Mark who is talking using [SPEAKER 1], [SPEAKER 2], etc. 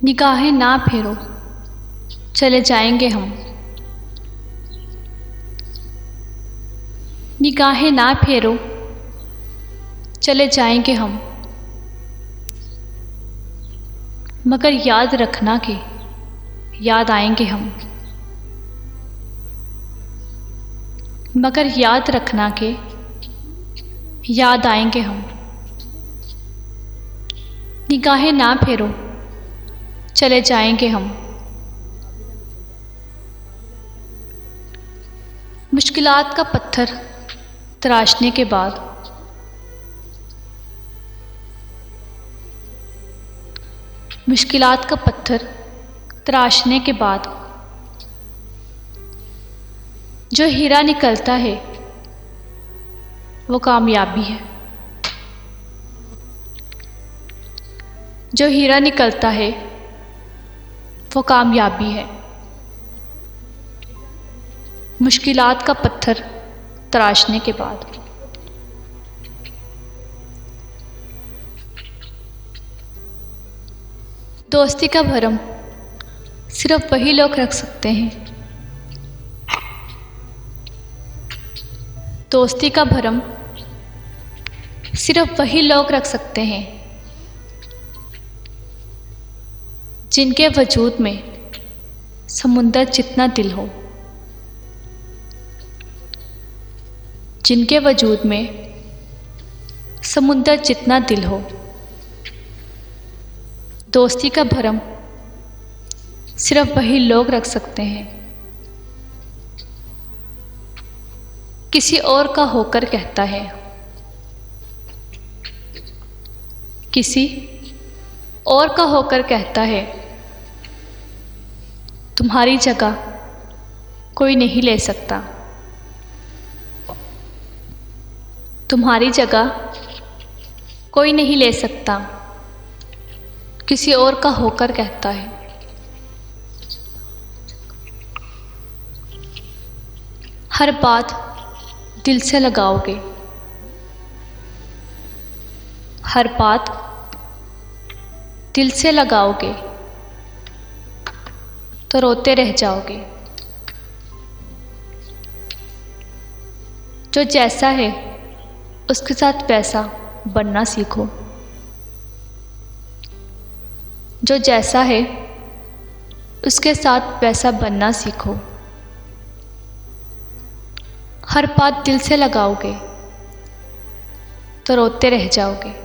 [SPEAKER 1] निगाहें ना फेरो, चले जाएंगे हम। निगाहें ना फेरो, चले जाएंगे हम। मगर याद रखना कि याद आएंगे हम। मगर याद रखना कि याद आएंगे हम। निगाहें ना फेरो, चले जाएंगे हम। मुश्किलात का पत्थर तराशने के बाद, मुश्किलात का पत्थर तराशने के बाद जो हीरा निकलता है वो कामयाबी है। जो हीरा निकलता है वो कामयाबी है। मुश्किलात का पत्थर तराशने के बाद। दोस्ती का भरम सिर्फ वही लोग रख सकते हैं। दोस्ती का भरम सिर्फ वही लोग रख सकते हैं जिनके वजूद में समुंदर जितना दिल हो। जिनके वजूद में समुंदर जितना दिल हो। दोस्ती का भरम सिर्फ वही लोग रख सकते हैं। किसी और का होकर कहता है, किसी और का होकर कहता है, तुम्हारी जगह कोई नहीं ले सकता। तुम्हारी जगह कोई नहीं ले सकता। किसी और का होकर कहता है। हर बात दिल से लगाओगे। हर बात दिल से लगाओगे तो रोते रह जाओगे। जो जैसा है उसके साथ वैसा बनना सीखो। जो जैसा है उसके साथ वैसा बनना सीखो। हर बात दिल से लगाओगे तो रोते रह जाओगे।